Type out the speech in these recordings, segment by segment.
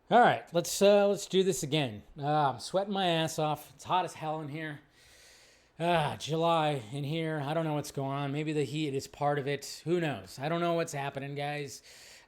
All right, let's do this again. I'm sweating my ass off. It's hot as hell in here. July in here. I don't know what's going on. Maybe the heat is part of it. Who knows? I don't know what's happening, guys.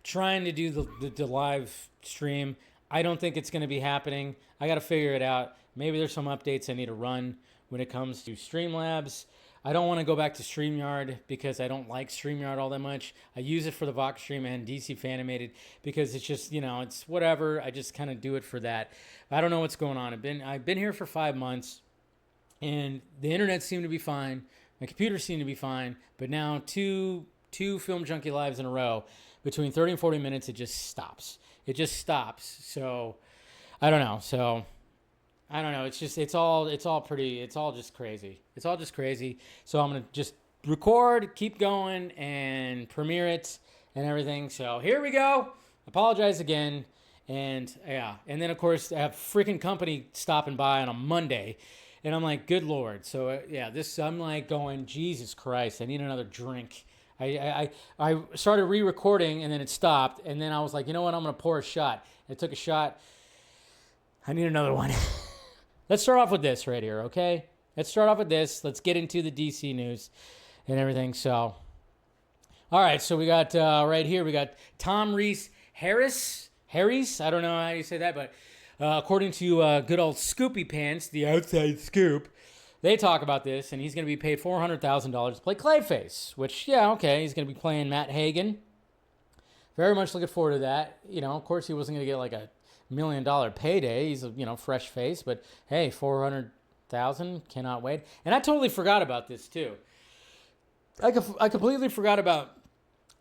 Trying to do the live stream. I don't think it's going to be happening. I got to figure it out. Maybe there's some updates I need to run when it comes to Streamlabs. I don't want to go back to StreamYard because I don't like StreamYard all that much. I use it for the Vox stream and DC Fanimated because it's just, it's whatever. I just kind of do it for that. I don't know what's going on. I've been here for 5 months and the internet seemed to be fine. My computer seemed to be fine, but now two Film Junkee lives in a row between 30 and 40 minutes, it just stops. It just stops. So I don't know. It's all just crazy. It's all just crazy. So I'm going to just record, keep going, and premiere it and everything. So here we go. Apologize again. And yeah. And then, of course, I have freaking company stopping by on a Monday. And I'm like, good Lord. So I'm like going, Jesus Christ, I need another drink. I started re-recording and then it stopped. And then I was like, you know what? I'm going to pour a shot. I took a shot. I need another one. Let's start off with this right here, okay? Let's start off with this. Let's get into the DC news and everything. So, all right. So we got right here, we got Tom Reese Harris. I don't know how you say that, but according to good old Scoopy Pants, the outside scoop, they talk about this, and he's going to be paid $400,000 to play Clayface, which, yeah, okay, he's going to be playing Matt Hagen. Very much looking forward to that. Of course, he wasn't going to get like a $1 million payday. He's a fresh face, but hey, 400,000, cannot wait. And I totally forgot about this too. I completely forgot about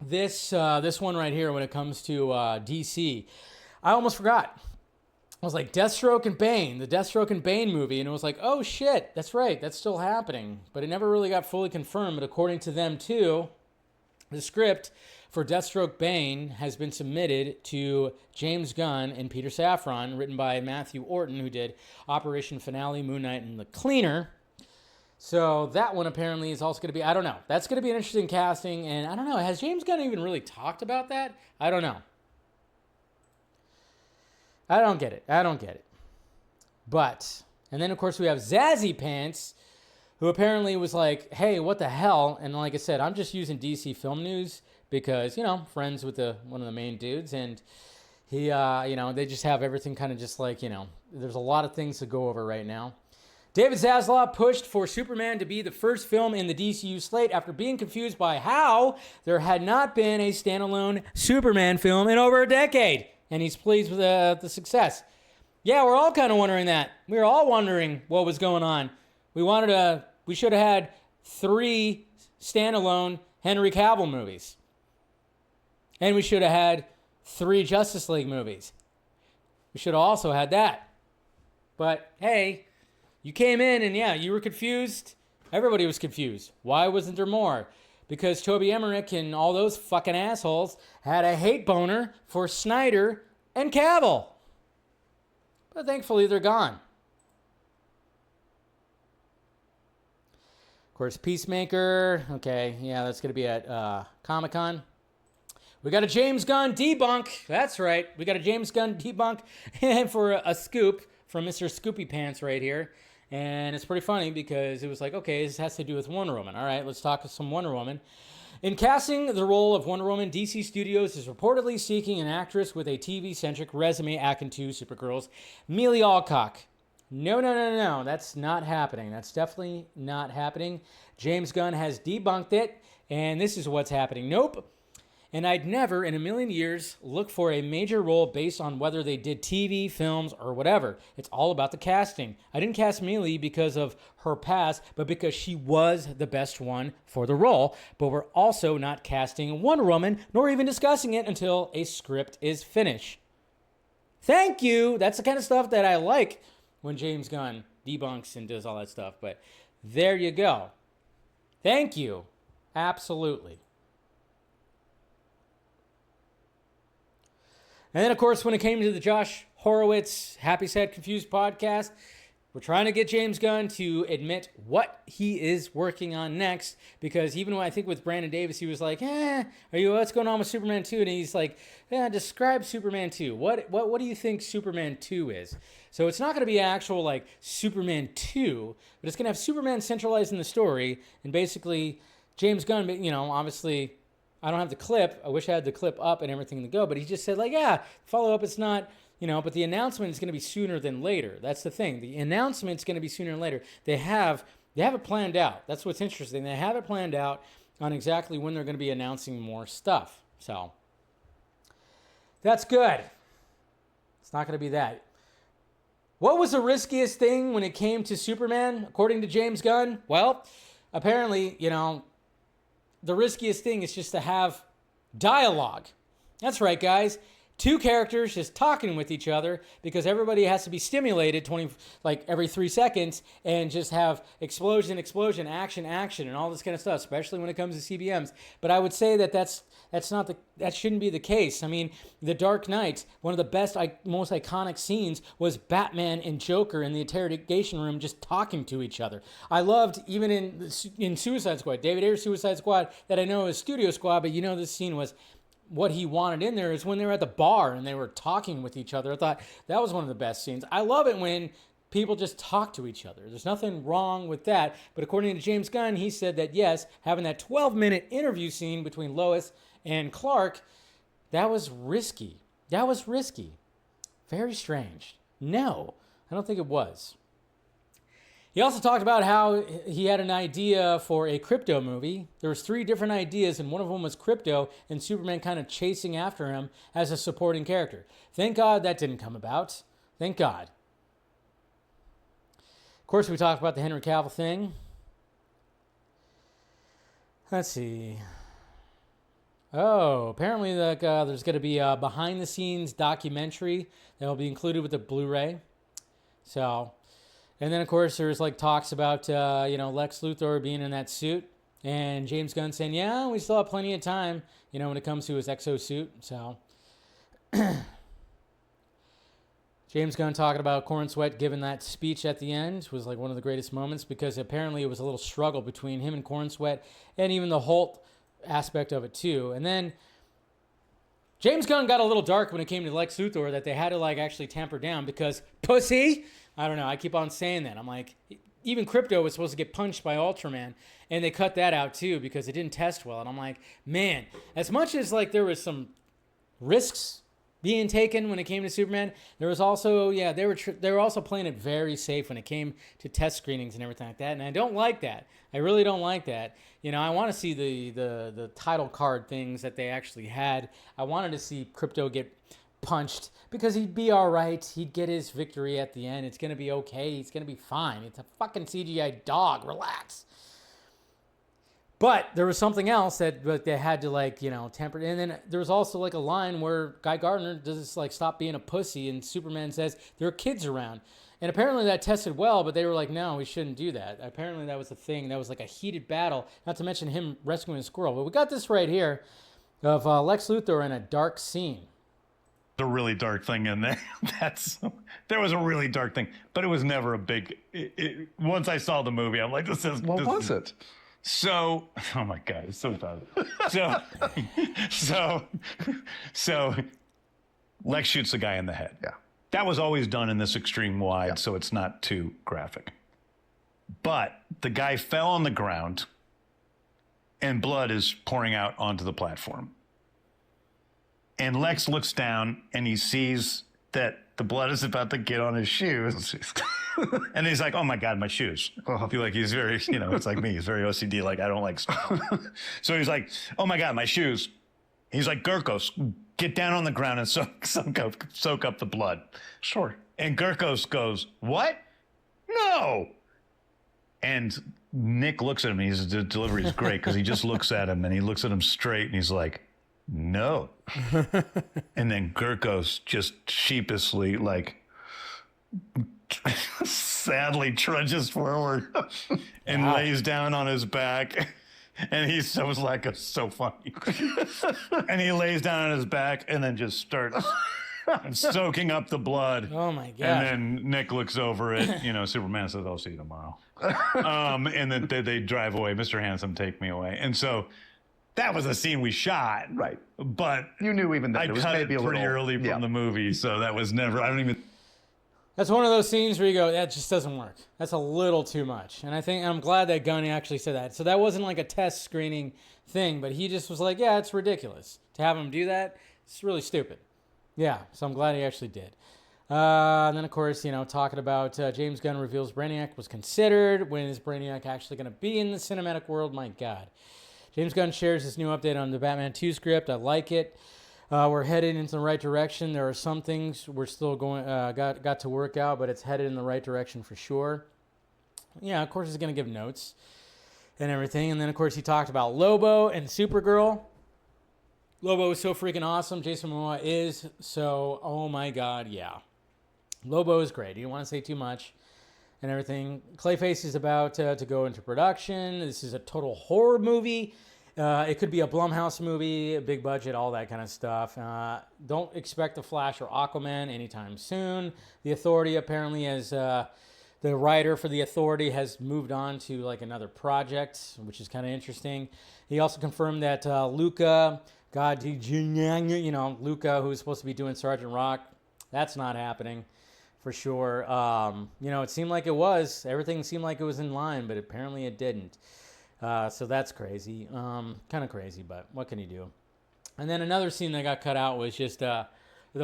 this one right here when it comes to DC. I almost forgot. I was like, Deathstroke and Bane, the Deathstroke and Bane movie, and it was like, oh shit, that's right, that's still happening. But it never really got fully confirmed. But according to them too, the script for Deathstroke Bane has been submitted to James Gunn and Peter Safran, written by Matthew Orton, who did Operation Finale, Moon Knight, and The Cleaner. So that one apparently is also going to be, I don't know. That's going to be an interesting casting, and I don't know. Has James Gunn even really talked about that? I don't know. I don't get it. But, and then of course we have Zazzy Pants, who apparently was like, hey, what the hell? And like I said, I'm just using DC Film News because, friends with one of the main dudes. And he, they just have everything kind of just like, there's a lot of things to go over right now. David Zaslav pushed for Superman to be the first film in the DCU slate after being confused by how there had not been a standalone Superman film in over a decade. And he's pleased with the success. Yeah, we're all kind of wondering that. We were all wondering what was going on. We should have had 3 standalone Henry Cavill movies. And we should have had 3 Justice League movies. We should have also had that. But hey, you came in and yeah, you were confused. Everybody was confused. Why wasn't there more? Because Toby Emmerich and all those fucking assholes had a hate boner for Snyder and Cavill. But thankfully, they're gone. Of course, Peacemaker. Okay, yeah, that's going to be at Comic-Con. We got a James Gunn debunk. That's right. We got a James Gunn debunk for a scoop from Mr. Scoopy Pants right here. And it's pretty funny because it was like, okay, this has to do with Wonder Woman. All right, let's talk some Wonder Woman. In casting the role of Wonder Woman, DC Studios is reportedly seeking an actress with a TV-centric resume akin to Supergirl's Millie Alcock. No. That's not happening. That's definitely not happening. James Gunn has debunked it, and this is what's happening. Nope. And I'd never in a million years look for a major role based on whether they did TV, films, or whatever. It's all about the casting. I didn't cast Millie because of her past, but because she was the best one for the role. But we're also not casting Wonder Woman, nor even discussing it until a script is finished. Thank you. That's the kind of stuff that I like when James Gunn debunks and does all that stuff. But there you go. Thank you. Absolutely. And then, of course, when it came to the Josh Horowitz Happy Sad Confused podcast, We're trying to get James Gunn to admit what he is working on next, because even when I think with Brandon Davis, he was like, what's going on with Superman 2? And he's like, describe Superman 2. What do you think Superman 2 is? So it's not going to be actual like Superman 2, but it's going to have Superman centralized in the story, and basically James Gunn, obviously I don't have the clip. I wish I had the clip up and everything to go, but he just said like, follow up, it's not, but the announcement is going to be sooner than later. That's the thing. The announcement's going to be sooner than later. They have it planned out. That's what's interesting. They have it planned out on exactly when they're going to be announcing more stuff. So that's good. It's not going to be that. What was the riskiest thing when it came to Superman, according to James Gunn? Well, apparently, the riskiest thing is just to have dialogue. That's right, guys. Two characters just talking with each other, because everybody has to be stimulated every 3 seconds, and just have explosion, action, and all this kind of stuff, especially when it comes to CBMs. But I would say that shouldn't be the case. I mean, The Dark Knight, one of the best, most iconic scenes was Batman and Joker in the interrogation room just talking to each other. I loved, even in Suicide Squad, David Ayer's Suicide Squad, that I know is Studio Squad, but this scene was, what he wanted in there is when they were at the bar and they were talking with each other. I thought that was one of the best scenes. I love it when people just talk to each other. There's nothing wrong with that. But according to James Gunn, he said that, yes, having that 12-minute interview scene between Lois and Clark, that was risky. Very strange. No, I don't think it was. He also talked about how he had an idea for a crypto movie. There was 3 different ideas, and one of them was crypto and Superman kind of chasing after him as a supporting character. Thank God that didn't come about. Thank God. Of course, we talked about the Henry Cavill thing. Let's see. Oh, apparently there's going to be a behind-the-scenes documentary that will be included with the Blu-ray. So... And then, of course, there's talks about, Lex Luthor being in that suit, and James Gunn saying, we still have plenty of time, when it comes to his exosuit. So James Gunn talking about Corn Sweat giving that speech at the end was one of the greatest moments, because apparently it was a little struggle between him and Corn Sweat, and even the Holt aspect of it too. And then James Gunn got a little dark when it came to Lex Luthor, that they had to actually tamper down, because pussy. I don't know. I keep on saying that. I'm like, even Crypto was supposed to get punched by Ultraman, and they cut that out too because it didn't test well. And I'm like, man, as much as there was some risks being taken when it came to Superman, there was also, they were also playing it very safe when it came to test screenings and everything like that. And I don't like that. I really don't like that. I want to see the title card things that they actually had. I wanted to see Crypto get punched, because he'd be all right. He'd get his victory at the end. It's going to be okay. He's going to be fine. It's a fucking CGI dog. Relax. But there was something else that they had to temper. And then there was also a line where Guy Gardner does stop being a pussy, and Superman says there are kids around. And apparently that tested well, but they were like, no, we shouldn't do that. Apparently that was the thing. That was a heated battle, not to mention him rescuing a squirrel. But we got this right here of Lex Luthor in a dark scene. A really dark thing in there. There was a really dark thing, but it was never a big. Once I saw the movie, I'm like, this is. What was it? So, oh my God, it's so bad. So, Lex shoots the guy in the head. Yeah, that was always done in this extreme wide, so it's not too graphic. But the guy fell on the ground, and blood is pouring out onto the platform. And Lex looks down and he sees that the blood is about to get on his shoes. And he's like, oh my God, my shoes. I feel like he's very, it's like me. He's very OCD. I don't like stuff. So he's like, oh my God, my shoes. He's like, Gurkos, get down on the ground and soak up the blood. Sure. And Gurkos goes, what? No. And Nick looks at him. His delivery is great, because he just looks at him and he looks at him straight and he's like, no. And then Gurkos just sheepishly, sadly trudges forward and lays down on his back. And he's so funny. And he lays down on his back and then just starts and soaking up the blood. Oh my god! And then Nick looks over it. Superman says, "I'll see you tomorrow." And then they drive away. Mr. Handsome, take me away. And so that was a scene we shot, right? But you knew even that I it was cut maybe it pretty early from the movie, so that was never. I don't even. That's one of those scenes where you go, that just doesn't work. That's a little too much. And I'm glad that Gunn actually said that. So that wasn't like a test screening thing, but he just was like, yeah, it's ridiculous. To have him do that, it's really stupid. Yeah, so I'm glad he actually did. And then, of course, talking about James Gunn reveals Brainiac was considered. When is Brainiac actually going to be in the cinematic world? My God. James Gunn shares his new update on the Batman 2 script. I like it. We're headed into the right direction. There are some things we're still got to work out, but it's headed in the right direction for sure. Yeah, of course he's going to give notes and everything. And then, of course, he talked about Lobo and Supergirl. Lobo is so freaking awesome. Jason Momoa is so, oh my God, yeah. Lobo is great. You don't want to say too much and everything. Clayface is about to go into production. This is a total horror movie. It could be a Blumhouse movie, a big budget, all that kind of stuff. Don't expect The Flash or Aquaman anytime soon. The Authority apparently the writer for The Authority has moved on to like another project, which is kind of interesting. He also confirmed that Luca, Luca, who's supposed to be doing Sergeant Rock, that's not happening for sure. It seemed like it was. Everything seemed like it was in line, but apparently it didn't. So that's crazy. Kind of crazy, but what can you do? And then another scene that got cut out was just the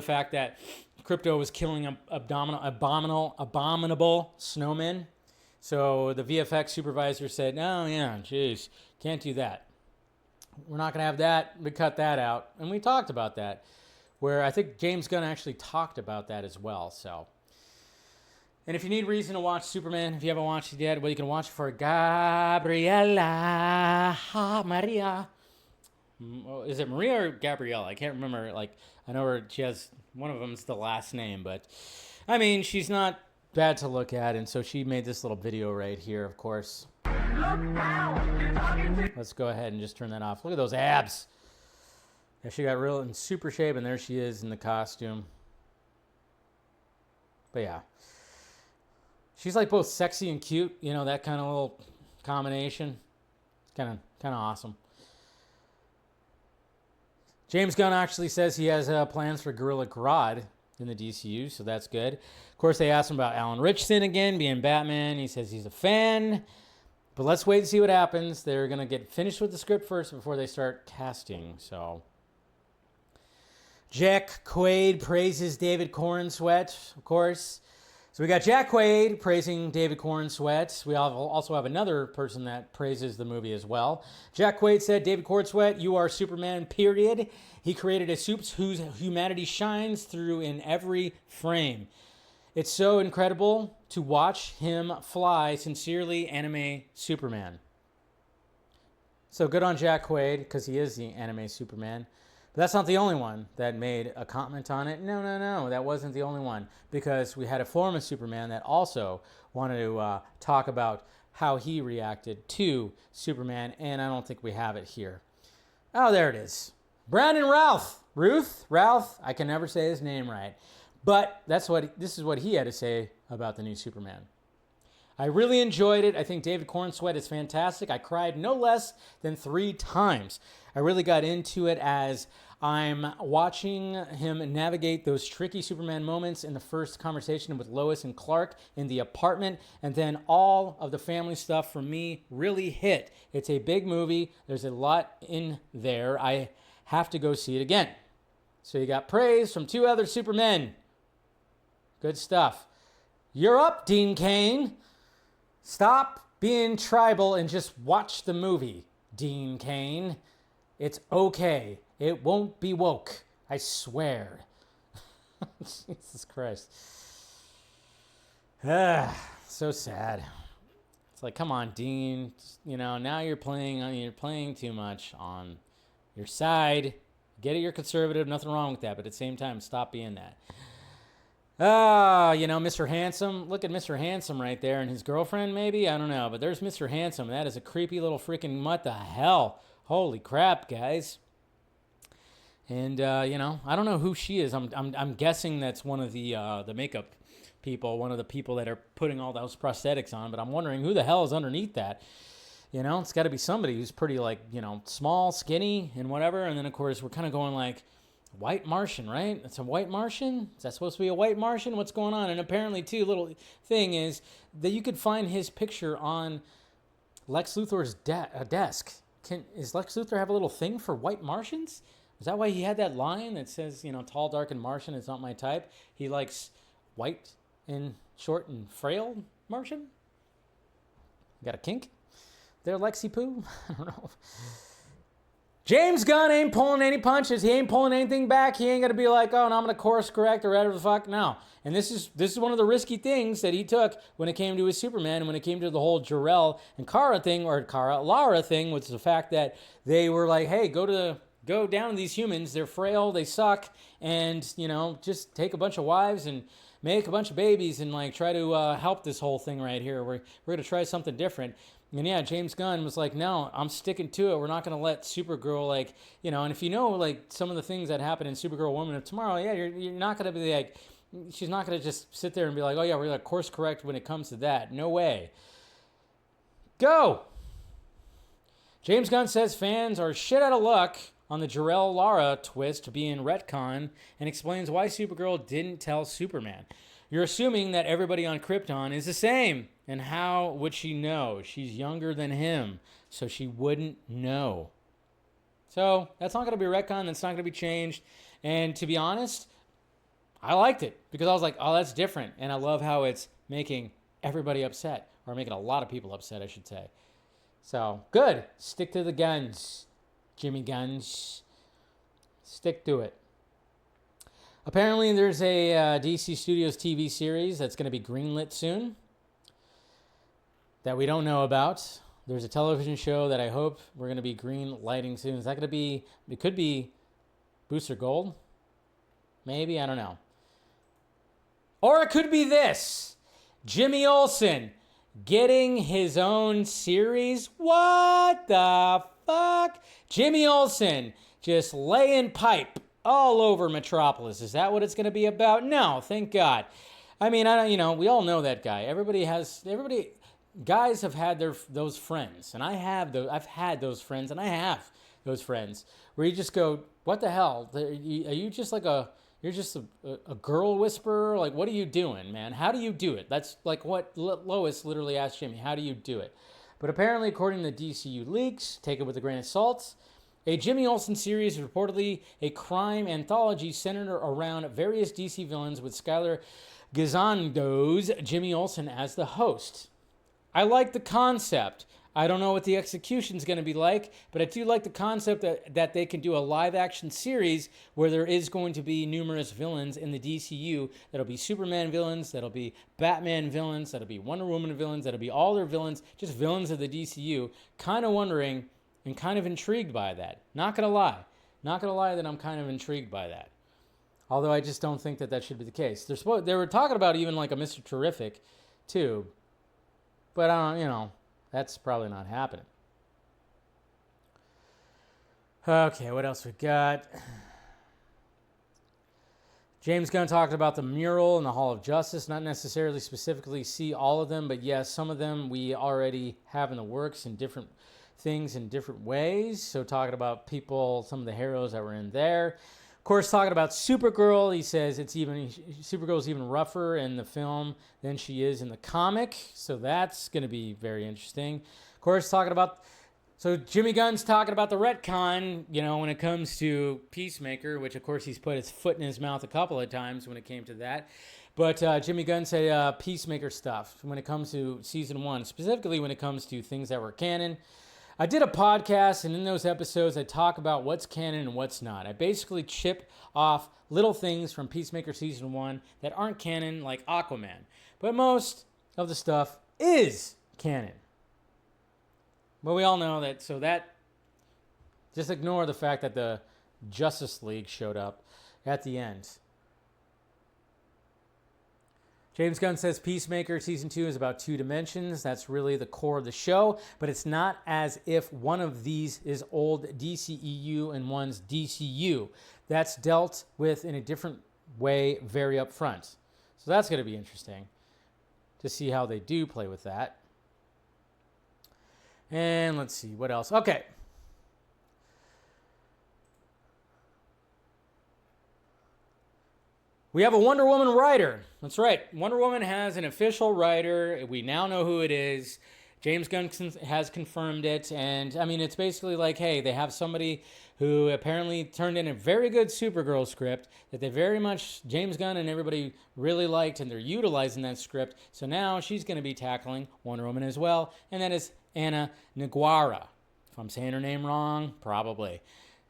fact that Crypto was killing abominable snowmen. So the VFX supervisor said, "No, yeah, geez, can't do that. We're not going to have that. We cut that out." And we talked about that, where I think James Gunn actually talked about that as well. So. And if you need reason to watch Superman, if you haven't watched it yet, well, you can watch it for Gabriella Maria. Is it Maria or Gabriella? I can't remember. I know she has, one of them's the last name, but I mean, she's not bad to look at. And so she made this little video right here, of course. Let's go ahead and just turn that off. Look at those abs. Yeah, she got real in super shape, and there she is in the costume. But yeah. She's like both sexy and cute, that kind of little combination. Kind of awesome. James Gunn actually says he has plans for Gorilla Grodd in the DCU, so that's good. Of course, they asked him about Alan Ritchson again being Batman. He says he's a fan, but let's wait and see what happens. They're going to get finished with the script first before they start casting, so. Jack Quaid praises David Corenswet, of course. So we got Jack Quaid praising David Corenswet. We also have another person that praises the movie as well. Jack Quaid said, "David Corenswet, you are Superman, period. He created a soup whose humanity shines through in every frame. It's so incredible to watch him fly. Sincerely, anime Superman." So good on Jack Quaid, because he is the anime Superman. But that's not the only one that made a comment on it. No, that wasn't the only one, because we had a former Superman that also wanted to talk about how he reacted to Superman, and I don't think we have it here. Oh, there it is. Brandon Ralph, I can never say his name right, but this is what he had to say about the new Superman. "I really enjoyed it. I think David Corenswet is fantastic. I cried no less than 3 times. I really got into it as I'm watching him navigate those tricky Superman moments in the first conversation with Lois and Clark in the apartment, and then all of the family stuff for me really hit. It's a big movie. There's a lot in there. I have to go see it again." So you got praise from 2 other Supermen. Good stuff. You're up, Dean Cain. Stop being tribal and just watch the movie, Dean Cain. It's okay. It won't be woke. I swear. Jesus Christ. So sad. It's like, come on, Dean. Now you're playing too much on your side. Get it, you're conservative. Nothing wrong with that. But at the same time, stop being that. Mr. Handsome. Look at Mr. Handsome right there, and his girlfriend, maybe? I don't know. But there's Mr. Handsome. That is a creepy little freaking, what the hell? Holy crap, guys. And I don't know who she is. I'm guessing that's one of the makeup people, one of the people that are putting all those prosthetics on. But I'm wondering who the hell is underneath that. It's got to be somebody who's pretty small, skinny, and whatever. And then of course we're kind of going like white Martian, right? It's a white Martian. Is that supposed to be a white Martian? What's going on? And apparently, too, little thing is that you could find his picture on Lex Luthor's desk. Is Lex Luthor have a little thing for white Martians? Is that why he had that line that says, tall, dark, and Martian is not my type? He likes white and short and frail Martian? Got a kink there, Lexi Poo? I don't know. James Gunn ain't pulling any punches. He ain't pulling anything back. He ain't going to be like, oh, no, I'm going to course correct or whatever the fuck. No. And this is one of the risky things that he took when it came to his Superman and when it came to the whole Jor-El and Lara thing, which is the fact that they were like, hey, go down to these humans. They're frail. They suck. And, just take a bunch of wives and make a bunch of babies and try to help this whole thing right here. We're going to try something different. And yeah, James Gunn was like, no, I'm sticking to it. We're not going to let Supergirl, and if some of the things that happen in Supergirl Woman of Tomorrow, yeah, you're not going to be like, she's not going to just sit there and be like, oh yeah, we're going to course correct when it comes to that. No way. Go! James Gunn says fans are shit out of luck on the Jor-El Lara twist being retcon and explains why Supergirl didn't tell Superman. You're assuming that everybody on Krypton is the same. And how would she know? She's younger than him, so she wouldn't know. So that's not going to be retcon. That's not going to be changed. And to be honest, I liked it because I was like, oh, that's different. And I love how it's making everybody upset, or making a lot of people upset, I should say. So good. Stick to the guns, Jimmy Guns. Stick to it. Apparently, there's a DC Studios TV series that's going to be greenlit soon that we don't know about. There's a television show that I hope we're going to be green lighting soon. Is that going to be, it could be Booster Gold? Maybe, I don't know. Or it could be this. Jimmy Olsen getting his own series. What the fuck? Jimmy Olsen just laying pipe all over Metropolis. Is that what it's going to be about? No, thank God. I mean, we all know that guy. Guys have had those friends, and I've had those friends, and I have those friends where you just go, what the hell? Are you just you're just a girl whisperer? Like, what are you doing, man? How do you do it? That's like what Lois literally asked Jimmy. How do you do it? But apparently, according to DCU leaks, take it with a grain of salt, a Jimmy Olsen series is reportedly a crime anthology centered around various DC villains with Skylar Gizondo's Jimmy Olsen as the host. I like the concept. I don't know what the execution's going to be like, but I do like the concept that they can do a live-action series where there is going to be numerous villains in the DCU. That'll be Superman villains, that'll be Batman villains, that'll be Wonder Woman villains, that'll be all their villains, just villains of the DCU. Kind of wondering and kind of intrigued by that. Not going to lie. Not going to lie that I'm kind of intrigued by that. Although I just don't think that should be the case. They were talking about even like a Mr. Terrific, too. But I don't, that's probably not happening. Okay, what else we got? James Gunn talked about the mural in the Hall of Justice. Not necessarily specifically see all of them, but yes, some of them we already have in the works in different things in different ways. So talking about people, some of the heroes that were in there. Of course, talking about Supergirl, he says Supergirl's even rougher in the film than she is in the comic. So that's going to be very interesting. Of course, so Jimmy Gunn's talking about the retcon, when it comes to Peacemaker, which of course he's put his foot in his mouth a couple of times when it came to that. But Jimmy Gunn said Peacemaker stuff when it comes to season 1, specifically when it comes to things that were canon. I did a podcast, and in those episodes, I talk about what's canon and what's not. I basically chip off little things from Peacemaker Season 1 that aren't canon, like Aquaman. But most of the stuff is canon. But we all know that, so that, just ignore the fact that the Justice League showed up at the end. James Gunn says Peacemaker Season 2 is about 2 dimensions. That's really the core of the show. But it's not as if one of these is old DCEU and one's DCU. that's dealt with in a different way very upfront. So that's going to be interesting to see how they do play with that. And let's see, what else? Okay. We have a Wonder Woman writer. That's right. Wonder Woman has an official writer. We now know who it is. James Gunn has confirmed it. And, I mean, it's basically like, hey, they have somebody who apparently turned in a very good Supergirl script that they very much, James Gunn and everybody really liked, and they're utilizing that script. So now she's going to be tackling Wonder Woman as well. And that is Anna Naguara. If I'm saying her name wrong, probably.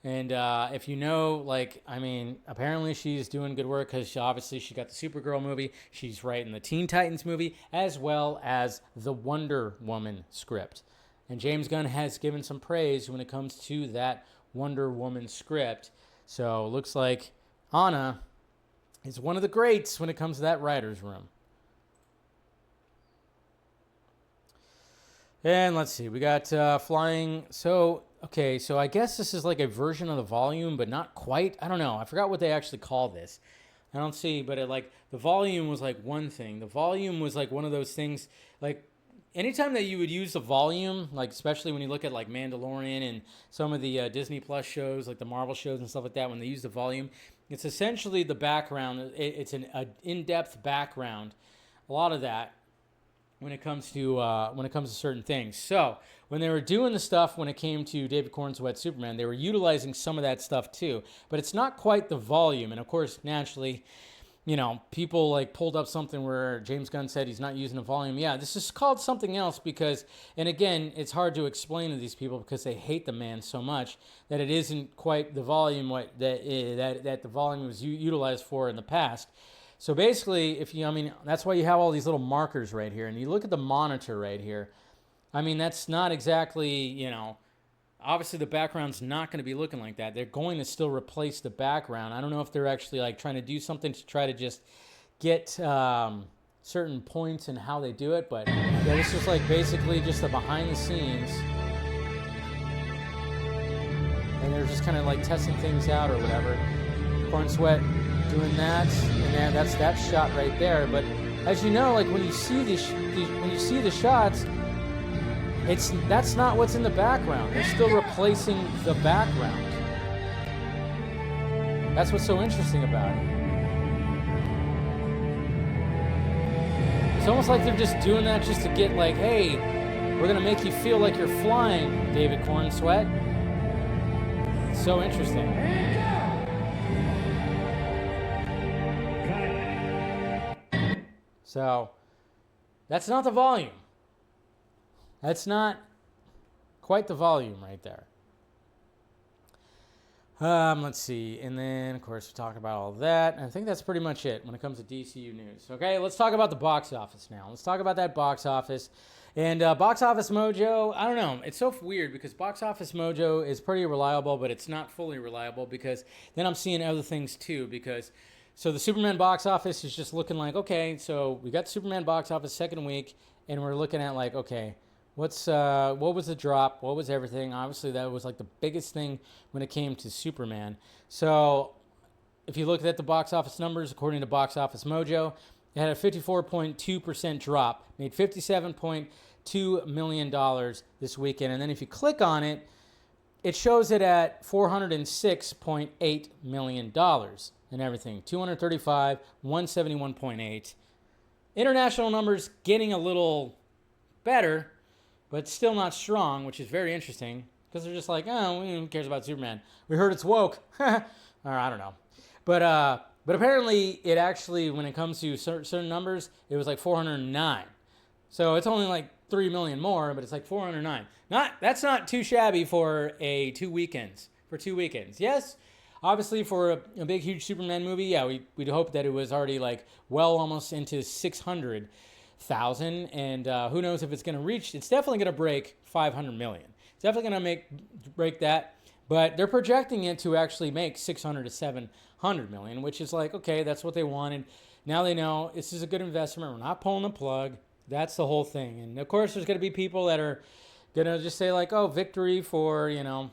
And if you know, like, I mean, apparently she's doing good work because obviously she got the Supergirl movie. She's writing the Teen Titans movie as well as the Wonder Woman script. And James Gunn has given some praise when it comes to that Wonder Woman script. So it looks like Anna is one of the greats when it comes to that writer's room. And let's see, we got flying. So I guess this is like a version of the volume, but not quite. I don't know. I forgot what they actually call this. I don't see, but the volume was like one thing. The volume was like one of those things, like anytime that you would use the volume, like especially when you look at like Mandalorian and some of the Disney Plus shows, like the Marvel shows and stuff like that, when they use the volume, it's essentially the background. It's an in-depth background. A lot of that. When it comes to certain things. So when they were doing the stuff when it came to David Cornsweat's Superman, they were utilizing some of that stuff too, but it's not quite the volume. And of course, naturally, you know, people like pulled up something where James Gunn said he's not using the volume. Yeah, this is called something else because, and again, it's hard to explain to these people because they hate the man so much that it isn't quite the volume that the volume was utilized for in the past. So basically, that's why you have all these little markers right here. And you look at the monitor right here. I mean, that's not exactly, obviously the background's not going to be looking like that. They're going to still replace the background. I don't know if they're actually like trying to do something to try to just get certain points in how they do it. But yeah, this is like basically just the behind the scenes. And they're just kind of like testing things out or whatever. Cornsweat doing that, and that's that shot right there. But as you know, like when you see the shots, that's not what's in the background. They're still replacing the background. That's what's so interesting about it. It's almost like they're just doing that just to get like, hey, we're gonna make you feel like you're flying, David Cornsweat. It's so interesting. So, that's not the volume. That's not quite the volume right there. Let's see. And then, of course, we talk about all that. And I think that's pretty much it when it comes to DCU news. Okay, let's talk about the box office now. Let's talk about that box office. And Box Office Mojo, I don't know. It's so weird because Box Office Mojo is pretty reliable, but it's not fully reliable because then I'm seeing other things too because... So the Superman box office is just looking like, okay, so we got Superman box office second week, and we're looking at like, okay, what was the drop? What was everything? Obviously, that was like the biggest thing when it came to Superman. So if you look at the box office numbers, according to Box Office Mojo, it had a 54.2% drop, made $57.2 million this weekend. And then if you click on it, it shows it at $406.8 million. And everything. 235, 171.8. International numbers getting a little better, but still not strong, which is very interesting because they're just like, oh, who cares about Superman? We heard it's woke. Or I don't know. But apparently it actually, when it comes to certain numbers, it was like 409. So it's only like 3 million more, but it's like 409. That's not too shabby for 2 weekends. For 2 weekends. Yes. Obviously, for a big, huge Superman movie, yeah, we'd hope that it was already like well almost into 600,000, and who knows if it's going to reach. It's definitely going to break 500 million. It's definitely going to break that, but they're projecting it to actually make 600 to 700 million, which is like, okay, that's what they wanted. Now they know this is a good investment. We're not pulling the plug. That's the whole thing, and of course, there's going to be people that are Gonna just say like, oh, victory for,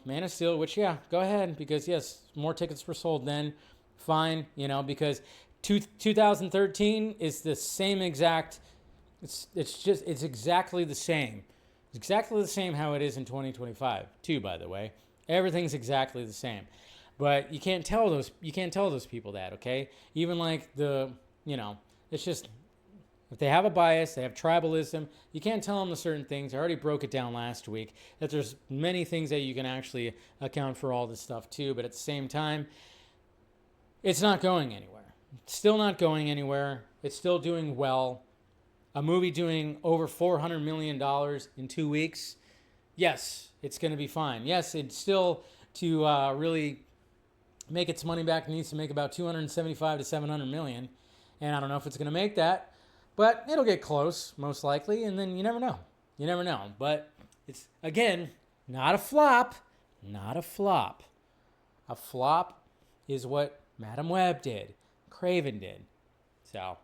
Man of Steel, which, yeah, go ahead, because yes, more tickets were sold then. Fine, because 2013 is the same exact, it's exactly the same. It's exactly the same how it is in 2025 too, by the way. Everything's exactly the same. But you can't tell those people that, okay? Even like it's just, if they have a bias, they have tribalism, you can't tell them the certain things. I already broke it down last week, that there's many things that you can actually account for all this stuff too, but at the same time, it's not going anywhere. It's still not going anywhere. It's still doing well. A movie doing over $400 million in 2 weeks, yes, it's going to be fine. Yes, it's still, to really make its money back, needs to make about 275 to 700 million. And I don't know if it's going to make that, but it'll get close, most likely. And then you never know. You never know. But it's, again, not a flop. Not a flop. A flop is what Madam Web did, Craven did. So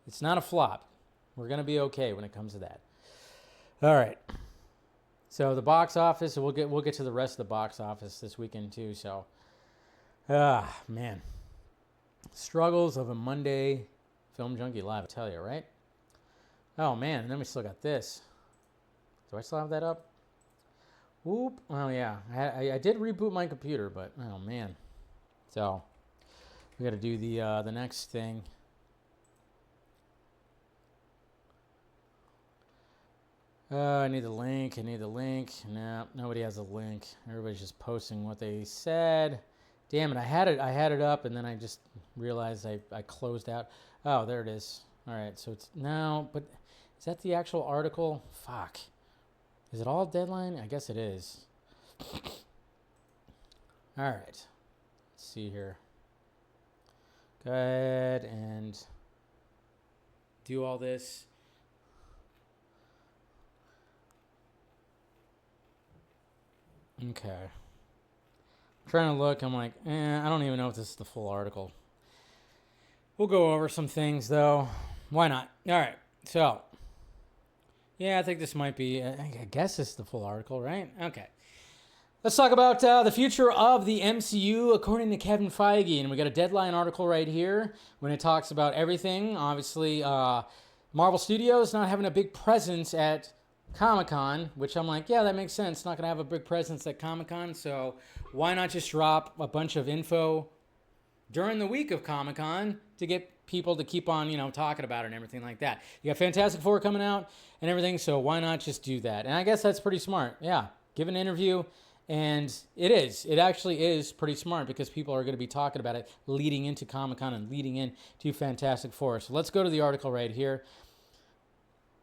it's not a flop. We're going to be okay when it comes to that. All right. So the box office, we'll get to the rest of the box office this weekend too. So, man. Struggles of a Monday Film Junkee Live, I tell you, right? Oh, man. And then we still got this. Do I still have that up? Whoop. Oh, yeah. I did reboot my computer, but, oh, man. So, we got to do the next thing. I need the link. No, nobody has a link. Everybody's just posting what they said. Damn it, I had it up, and then I just realized I closed out. Oh, there it is. All right, so it's now, but is that the actual article? Fuck. Is it all deadline? I guess it is. All right. Let's see here. Go ahead and do all this. Okay. I'm trying to look. I'm like, I don't even know if this is the full article. We'll go over some things, though. Why not? All right. So, yeah, I think this might be, I guess this is the full article, right? Okay. Let's talk about the future of the MCU according to Kevin Feige. And we got a Deadline article right here when it talks about everything. Obviously, Marvel Studios not having a big presence at Comic-Con, which I'm like, yeah, that makes sense. Not going to have a big presence at Comic-Con, so why not just drop a bunch of info during the week of Comic-Con to get people to keep on, talking about it and everything like that. You got Fantastic Four coming out and everything, so why not just do that? And I guess that's pretty smart. Yeah, give an interview, and it actually is pretty smart because people are going to be talking about it leading into Comic-Con and leading into Fantastic Four. So let's go to the article right here.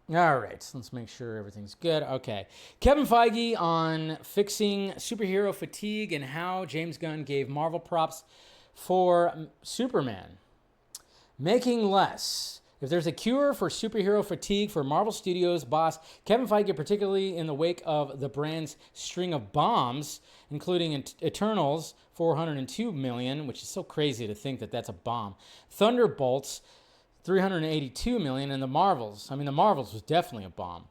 All right, so let's make sure everything's good. Okay. Kevin Feige on fixing superhero fatigue and how James Gunn gave Marvel props for Superman. Making less. If there's a cure for superhero fatigue for Marvel Studios boss Kevin Feige, particularly in the wake of the brand's string of bombs, including Eternals, 402 million, which is so crazy to think that that's a bomb. Thunderbolts, 382 million, and the Marvels was definitely a bomb.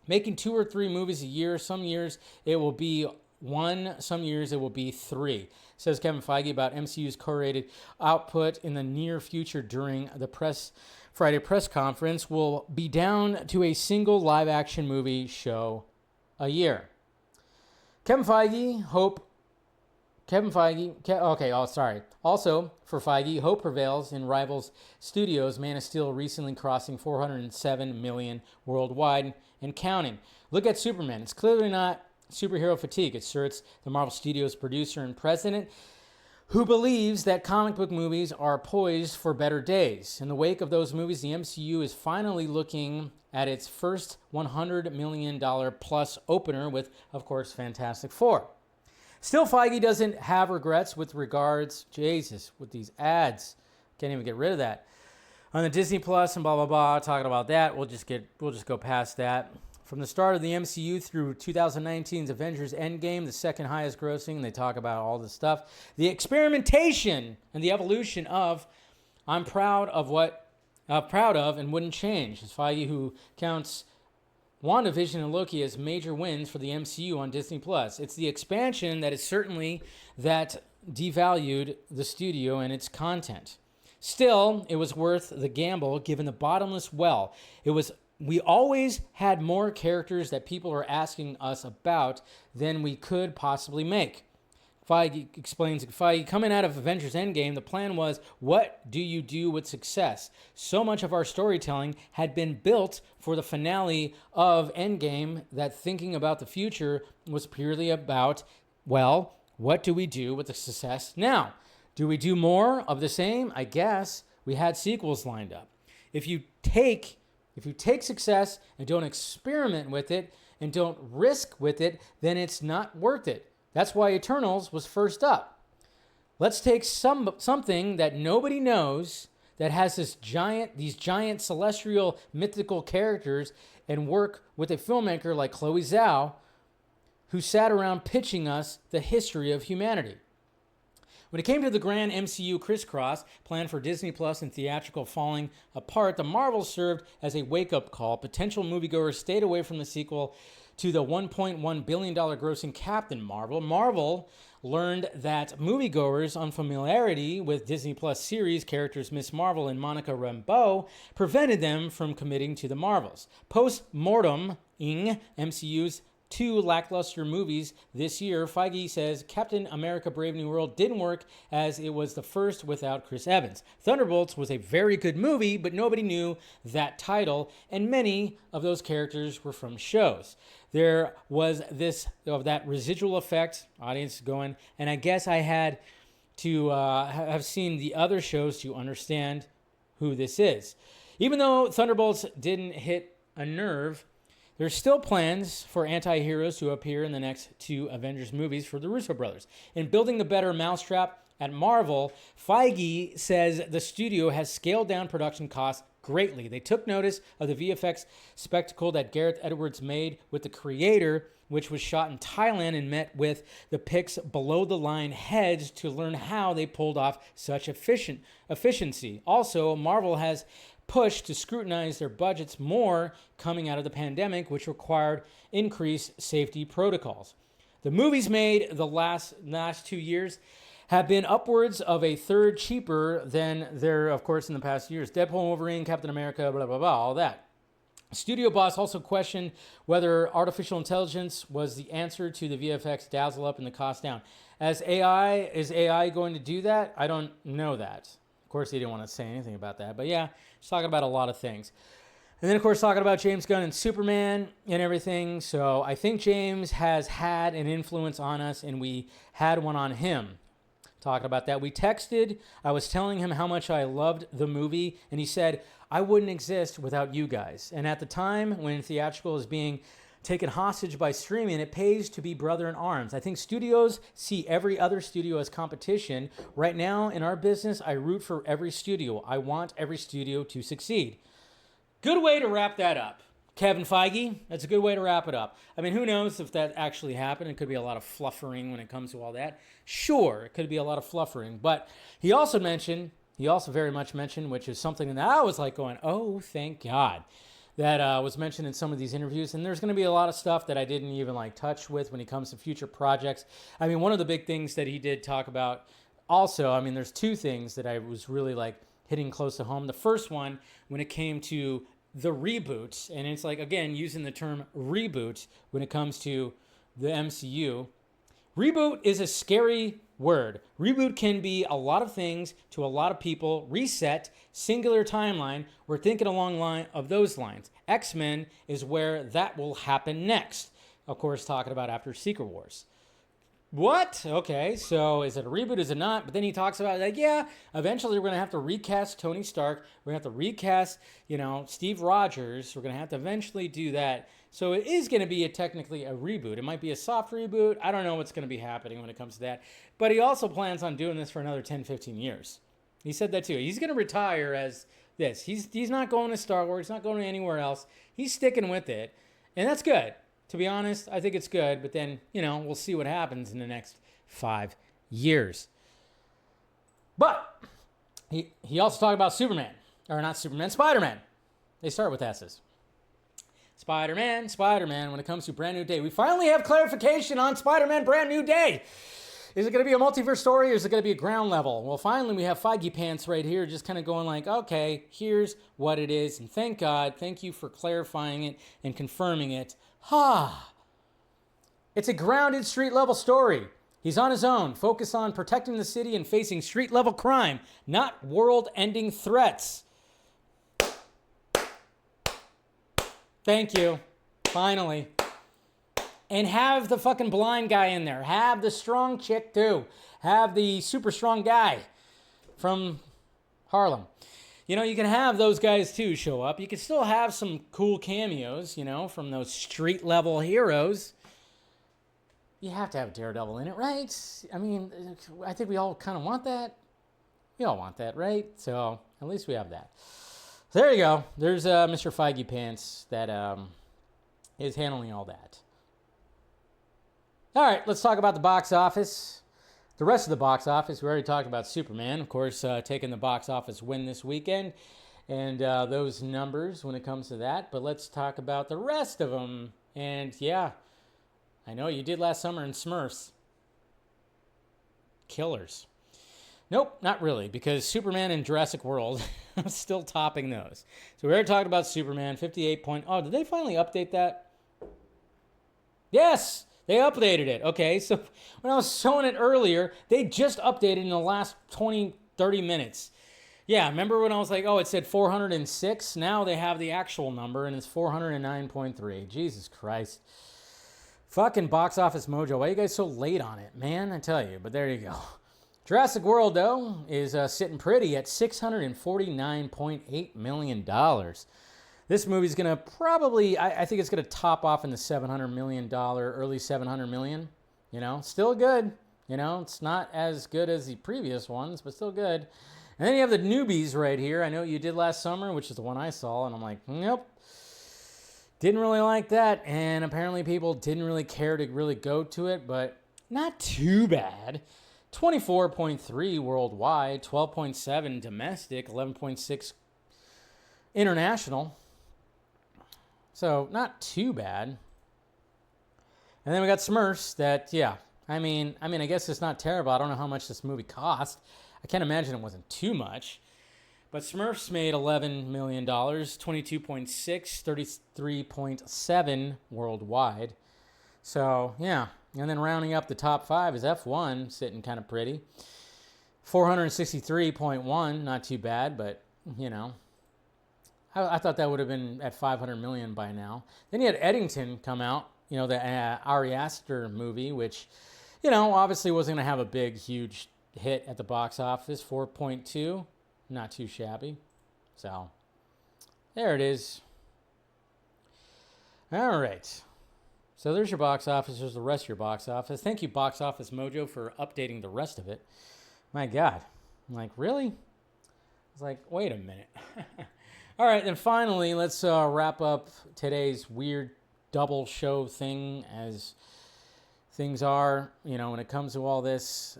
Making 2 or 3 movies a year. Some years it will be 1, some years it will be 3, says Kevin Feige about MCU's curated output in the near future. During the Friday press conference, will be down to a single live-action movie show a year. Also, for Feige, hope prevails in rivals studios. Man of Steel recently crossing 407 million worldwide and counting. Look at Superman. It's clearly not superhero fatigue, asserts the Marvel Studios producer and president, who believes that comic book movies are poised for better days. In the wake of those movies, the MCU is finally looking at its first $100 million plus opener with, of course, Fantastic Four. Still, Feige doesn't have regrets with regards, Jesus, with these ads. Can't even get rid of that. On the Disney Plus and blah, blah, blah, talking about that, we'll just go past that. From the start of the MCU through 2019's Avengers Endgame, the second highest grossing, they talk about all this stuff. The experimentation and the evolution of, I'm proud of and wouldn't change. It's Feige who counts WandaVision and Loki as major wins for the MCU on Disney+. It's the expansion that is certainly that devalued the studio and its content. Still, it was worth the gamble given the bottomless well. We always had more characters that people are asking us about than we could possibly make. Feige explains, coming out of Avengers Endgame, the plan was, what do you do with success? So much of our storytelling had been built for the finale of Endgame that thinking about the future was purely about, well, what do we do with the success now? Do we do more of the same? I guess we had sequels lined up. If you take success and don't experiment with it and don't risk with it, then it's not worth it. That's why Eternals was first up. Let's take something that nobody knows that has these giant celestial mythical characters and work with a filmmaker like Chloe Zhao, who sat around pitching us the history of humanity. When it came to the grand MCU crisscross planned for Disney Plus and theatrical falling apart, the Marvel served as a wake-up call. Potential moviegoers stayed away from the sequel to the $1.1 billion grossing Captain Marvel. Marvel learned that moviegoers' unfamiliarity with Disney Plus series characters Miss Marvel and Monica Rambeau prevented them from committing to the Marvels. Post-mortem-ing MCU's 2 lackluster movies this year, Feige says Captain America Brave New World didn't work as it was the first without Chris Evans. Thunderbolts was a very good movie, but nobody knew that title, and many of those characters were from shows. There was that residual effect, audience going, and I guess I had to have seen the other shows to understand who this is. Even though Thunderbolts didn't hit a nerve, there's still plans for anti-heroes to appear in the next 2 Avengers movies for the Russo brothers. In building the better mousetrap at Marvel, Feige says the studio has scaled down production costs greatly. They took notice of the VFX spectacle that Gareth Edwards made with The Creator, which was shot in Thailand, and met with the Pix below-the-line heads to learn how they pulled off such efficiency. Also, Marvel has pushed to scrutinize their budgets more coming out of the pandemic, which required increased safety protocols. The movies made the last 2 years have been upwards of a third cheaper than they're, of course, in the past years. Deadpool, Wolverine, Captain America, blah, blah, blah, all that. Studio boss also questioned whether artificial intelligence was the answer to the VFX dazzle up and the cost down. Is AI going to do that? I don't know that. Of course, he didn't want to say anything about that. But yeah, he's talking about a lot of things. And then, of course, talking about James Gunn and Superman and everything. So I think James has had an influence on us, and we had one on him. Talking about that. We texted. I was telling him how much I loved the movie, and he said, I wouldn't exist without you guys. And at the time when theatrical is being taken hostage by streaming, it pays to be brother in arms. I think studios see every other studio as competition. Right now in our business, I root for every studio. I want every studio to succeed. Good way to wrap that up. Kevin Feige, that's a good way to wrap it up. I mean, who knows if that actually happened? It could be a lot of fluffering when it comes to all that. Sure, it could be a lot of fluffering. But he also very much mentioned, which is something that I was like going, oh, thank God, that was mentioned in some of these interviews. And there's going to be a lot of stuff that I didn't even like touch with when it comes to future projects. I mean, one of the big things that he did talk about also, I mean, there's 2 things that I was really like hitting close to home. The first one, when it came to the reboots, and it's like, again, using the term reboot when it comes to the MCU. Reboot is a scary word. Reboot can be a lot of things to a lot of people. Reset, singular timeline. We're thinking along those lines. X-Men is where that will happen next. Of course, talking about after Secret Wars. What? Okay, so is it a reboot? Is it not? But then he talks about, like, yeah, eventually we're going to have to recast Tony Stark. We're going to have to recast, Steve Rogers. We're going to have to eventually do that. So it is going to be technically a reboot. It might be a soft reboot. I don't know what's going to be happening when it comes to that. But he also plans on doing this for another 10, 15 years. He said that too. He's going to retire as this. He's not going to Star Wars. He's not going to anywhere else. He's sticking with it. And that's good. To be honest, I think it's good, but then, we'll see what happens in the next 5 years. But he also talked about Spider-Man. They start with S's. Spider-Man, when it comes to Brand New Day. We finally have clarification on Spider-Man Brand New Day. Is it going to be a multiverse story or is it going to be a ground level? Well, finally, we have Feige Pants right here just kind of going like, okay, here's what it is. And thank God, thank you for clarifying it and confirming it. It's a grounded street-level story. He's on his own, focused on protecting the city and facing street-level crime, not world-ending threats. Thank you. Finally. And have the fucking blind guy in there. Have the strong chick too. Have the super strong guy from Harlem. You know, you can have those guys too show up. You can still have some cool cameos, you know, from those street level heroes. You have to have Daredevil in it, right? I mean, I think we all kind of want that. We all want that, right? So at least we have that. So there you go. There's Mr. Feige Pants that is handling all that. All right, let's talk about the box office. The rest of the box office, we already talked about Superman, of course, taking the box office win this weekend, and those numbers when it comes to that. But let's talk about the rest of them. And yeah, I know you did last summer in Smurfs. Killers. Nope, not really, because Superman and Jurassic World are still topping those. So we already talked about Superman, 58 point... Oh, did they finally update that? Yes! They updated it. Okay, so when I was showing it earlier, they just updated in the last 20, 30 minutes. Yeah, remember when I was like, oh, it said 406? Now they have the actual number, and it's 409.3. Jesus Christ. Fucking Box Office Mojo. Why are you guys so late on it, man? I tell you, but there you go. Jurassic World, though, is sitting pretty at $649.8 million. This movie's going to probably, I think it's going to top off in the $700 million, early $700 million. You know, still good. You know, it's not as good as the previous ones, but still good. And then you have the newbies right here. I know you did last summer, which is the one I saw, and I'm like, nope. Didn't really like that, and apparently people didn't really care to really go to it, but not too bad. 24.3 worldwide, 12.7 domestic, 11.6 international. So, not too bad. And then we got Smurfs that, yeah, I mean, I guess it's not terrible. I don't know how much this movie cost. I can't imagine it wasn't too much. But Smurfs made $11 million, 22.6, 33.7 worldwide. So, yeah. And then rounding up the top five is F1, sitting kind of pretty. 463.1, not too bad, but, you know. I thought that would have been at 500 million by now. Then you had Eddington come out, you know, the Ari Aster movie, which, you know, obviously wasn't going to have a big, huge hit at the box office. 4.2, not too shabby. So, there it is. All right. So there's your box office. There's the rest of your box office. Thank you, Box Office Mojo, for updating the rest of it. My God. I'm like, really? I was like, wait a minute. All right, then finally, let's wrap up today's weird double show thing as things are, you know, when it comes to all this.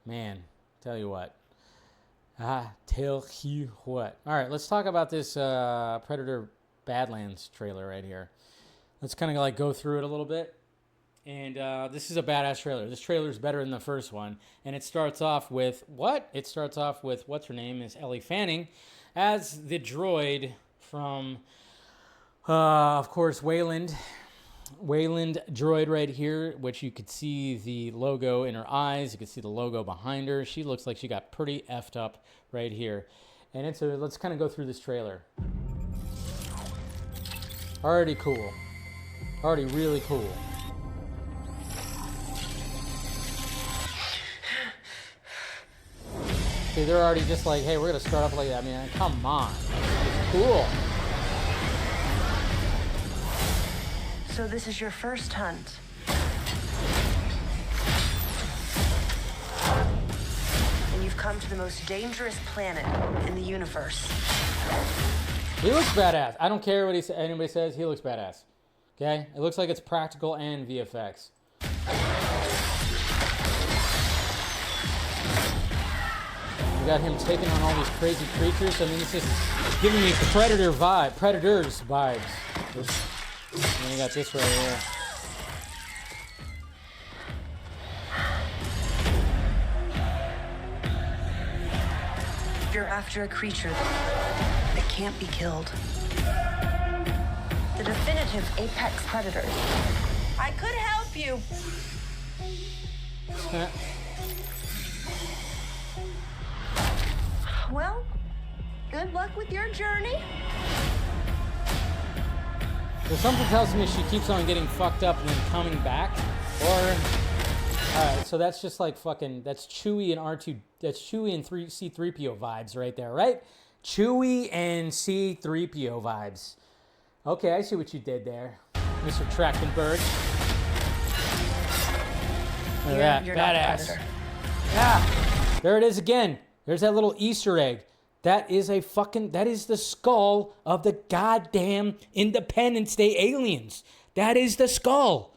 Man, tell you what. Tell you what. All right, let's talk about this Predator Badlands trailer right here. Let's kind of like go through it a little bit. And this is a badass trailer. This trailer is better than the first one. And it starts off with what? It starts off with, what's her name, is Ellie Fanning, as the droid from, of course, Wayland. Wayland droid right here, which you could see the logo in her eyes. You could see the logo behind her. She looks like she got pretty effed up right here. And it's let's kind of go through this trailer. Already cool. Already really cool. See, they're already just like, hey, we're going to start off like that. I mean, come on. It's cool. So this is your first hunt. And you've come to the most dangerous planet in the universe. He looks badass. I don't care what anybody says. He looks badass. Okay? It looks like it's practical and VFX. We got him taking on all these crazy creatures. I mean, it's just giving me Predators vibes. And then you got this right here. You're after a creature that can't be killed. The definitive apex predator. I could help you. Well, good luck with your journey. So something tells me she keeps on getting fucked up and then coming back. Or, alright, so that's just like fucking, that's Chewie and R2, that's Chewie and C-3PO vibes right there, right? Chewie and C-3PO vibes. Okay, I see what you did there, Mr. Trachtenberg. Look at that, badass. Yeah, there it is again. There's that little Easter egg. That is the skull of the goddamn Independence Day aliens. That is the skull.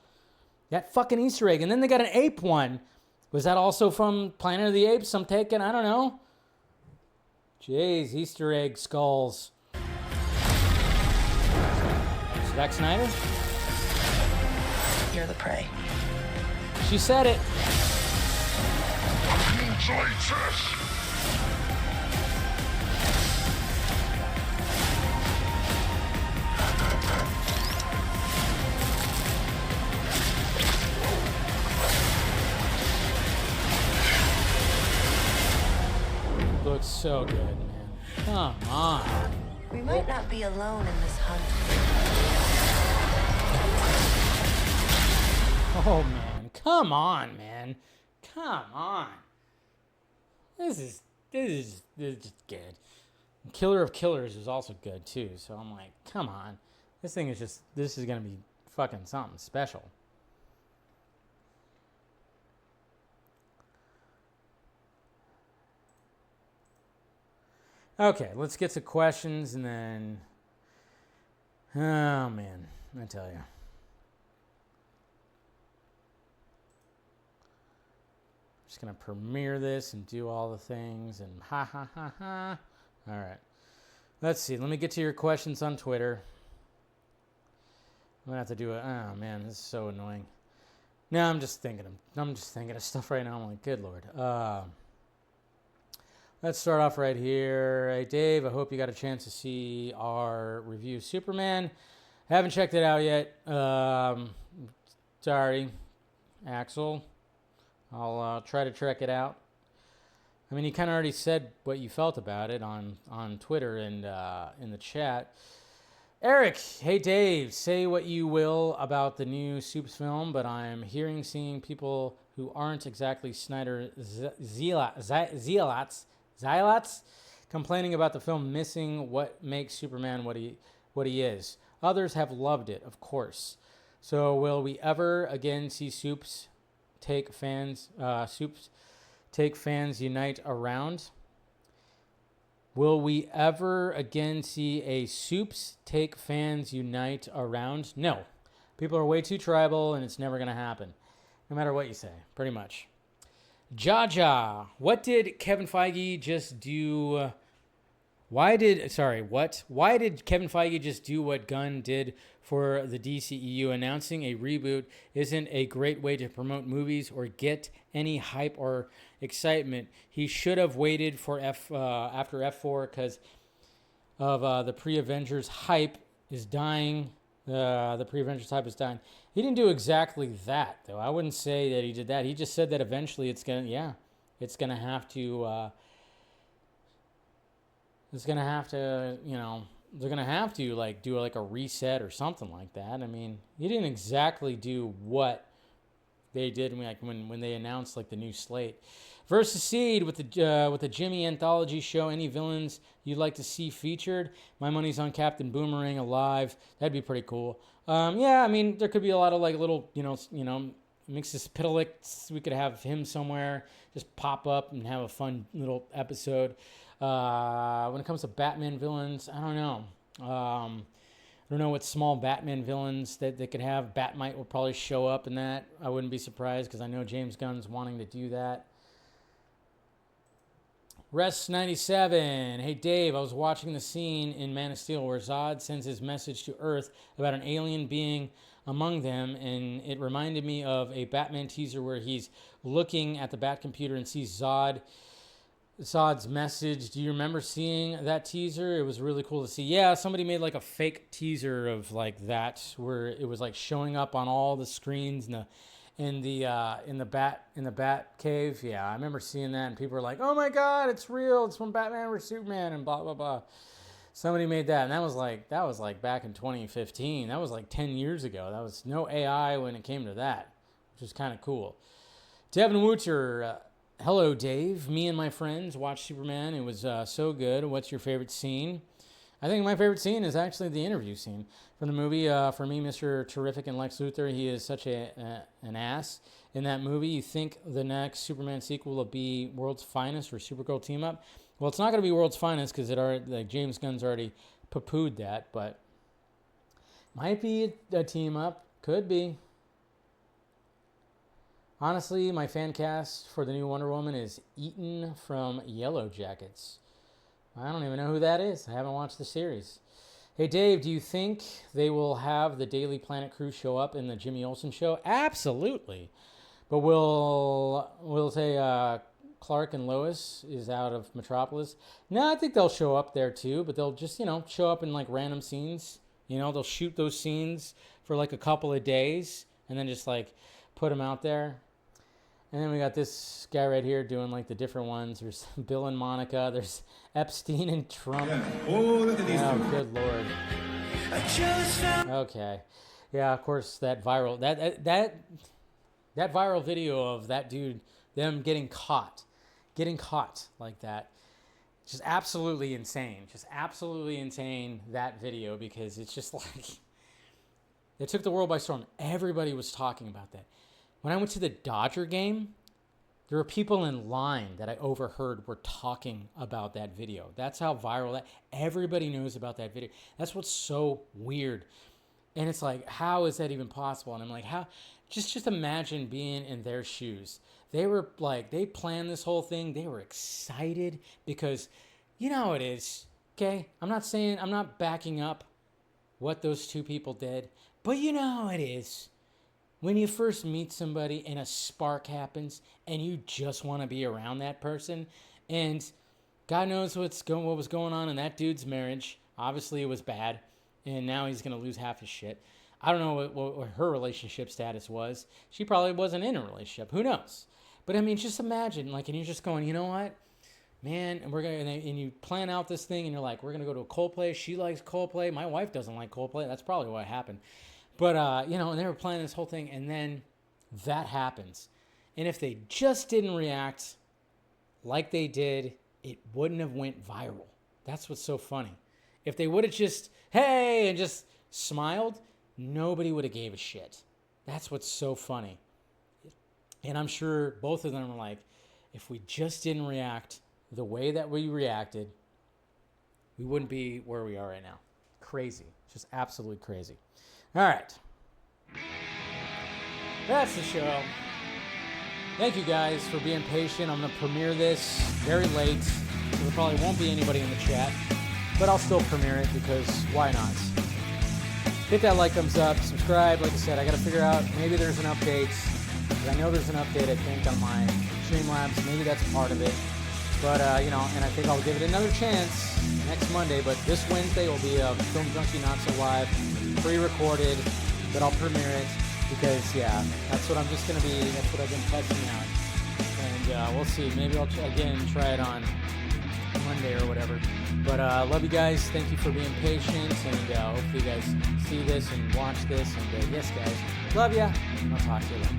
That fucking Easter egg. And then they got an ape one. Was that also from Planet of the Apes? I'm taking, I don't know. Jeez, Easter egg skulls. Zack Snyder? You're the prey. She said it. Looks so good, man. Come on. We might not be alone in this hunt. Oh, man. Come on, man. Come on. This is just good. Killer of Killers is also good, too. So I'm like, come on. This is going to be fucking something special. Okay, let's get to questions and then... Oh, man. I tell you. Just going to premiere this and do all the things and ha. All right. Let's see. Let me get to your questions on Twitter. I'm going to have to do it. Oh, man. This is so annoying. No, I'm just thinking of stuff right now. I'm like, good Lord. Let's start off right here. Hey, Dave, I hope you got a chance to see our review of Superman. Haven't checked it out yet. Sorry, Axel. I'll try to check it out. I mean, you kind of already said what you felt about it on Twitter and in the chat. Eric, hey, Dave, say what you will about the new Supes film, but I'm seeing people who aren't exactly Snyder zealots complaining about the film missing what makes Superman what he is. Others have loved it, of course. So will we ever again see Supes take fans unite around? Will we ever again see a Supes take fans unite around? No. People are way too tribal and it's never going to happen. No matter what you say, pretty much. Jaja, what did Kevin Feige just do? Why did Kevin Feige just do what Gunn did for the DCEU? Announcing a reboot isn't a great way to promote movies or get any hype or excitement. He should have waited for after F4 because of the pre-Avengers hype is dying. The pre-Avengers hype is dying. He didn't do exactly that, though. I wouldn't say that he did that. He just said that eventually it's gonna have to. It's gonna have to, they're gonna have to like do like a reset or something like that. I mean, he didn't exactly do what they did when they announced like the new slate. Versus Seed with the Jimmy anthology show. Any villains you'd like to see featured? My money's on Captain Boomerang alive. That'd be pretty cool. Yeah, I mean, there could be a lot of like little, Mixus Pitalik. We could have him somewhere, just pop up and have a fun little episode. When it comes to Batman villains, I don't know. I don't know what small Batman villains that they could have. Batmite will probably show up in that. I wouldn't be surprised because I know James Gunn's wanting to do that. Rest97. Hey, Dave, I was watching the scene in Man of Steel where Zod sends his message to Earth about an alien being among them, and it reminded me of a Batman teaser where he's looking at the Bat computer and sees Zod's message. Do you remember seeing that teaser? It was really cool to see. Yeah, somebody made like a fake teaser of like that where it was like showing up on all the screens in the Bat cave. Yeah, I remember seeing that, and people were like, "Oh my God, it's real! It's from Batman vs Superman," and blah blah blah. Somebody made that, and that was like back in 2015. That was like 10 years ago. That was no AI when it came to that, which is kind of cool. Devin Wooter, hello Dave. Me and my friends watched Superman. It was so good. What's your favorite scene? I think my favorite scene is actually the interview scene from the movie. For me, Mr. Terrific and Lex Luthor, he is such an ass in that movie. You think the next Superman sequel will be World's Finest or Supergirl Team Up? Well, it's not going to be World's Finest because James Gunn's already poo-pooed that, but might be a team up. Could be. Honestly, my fan cast for the new Wonder Woman is Eaton from Yellow Jackets. I don't even know who that is. I haven't watched the series. Hey, Dave, do you think they will have the Daily Planet crew show up in the Jimmy Olsen show? Absolutely. But we'll say Clark and Lois is out of Metropolis. No, I think they'll show up there too, but they'll just, show up in like random scenes. They'll shoot those scenes for like a couple of days and then just like put them out there. And then we got this guy right here doing like the different ones. There's Bill and Monica. There's Epstein and Trump. Oh, good Lord. Okay. Yeah, of course, that viral viral video of that dude, them getting caught like that. Just absolutely insane. That video, because it's just like, it took the world by storm. Everybody was talking about that. When I went to the Dodger game, there were people in line that I overheard were talking about that video. That's how viral that. Everybody knows about that video. That's what's so weird. And it's like, how is that even possible? And I'm like, how? Just imagine being in their shoes. They were like, they planned this whole thing. They were excited because you know how it is. Okay, I'm not backing up what those two people did, but you know how it is. When you first meet somebody and a spark happens and you just want to be around that person, and God knows what was going on in that dude's marriage. Obviously it was bad, and now he's going to lose half his shit. I don't know what her relationship status was. She probably wasn't in a relationship. Who knows? But I mean, just imagine, like, and you're just going, you know what, man, and you plan out this thing, and you're like, we're going to go to a Coldplay. She likes Coldplay. My wife doesn't like Coldplay. That's probably what happened. But, and they were planning this whole thing, and then that happens. And if they just didn't react like they did, it wouldn't have went viral. That's what's so funny. If they would have just, hey, and just smiled, nobody would have gave a shit. That's what's so funny. And I'm sure both of them are like, if we just didn't react the way that we reacted, we wouldn't be where we are right now. Crazy. Just absolutely crazy. All right. That's the show. Thank you guys for being patient. I'm going to premiere this very late. So there probably won't be anybody in the chat, but I'll still premiere it because why not? Hit that like, thumbs up, subscribe. Like I said, I got to figure out, maybe there's an update. I know there's an update, I think, on my Streamlabs. Maybe that's part of it. But, and I think I'll give it another chance next Monday. But this Wednesday will be a Film Junkee Not So Live, pre-recorded, but I'll premiere it because, yeah, that's what I'm just going to be. That's what I've been testing out. And we'll see. Maybe I'll, try it on Monday or whatever. But love you guys. Thank you for being patient. And hopefully you guys see this and watch this. And yes, guys, love ya. And I'll talk to you later.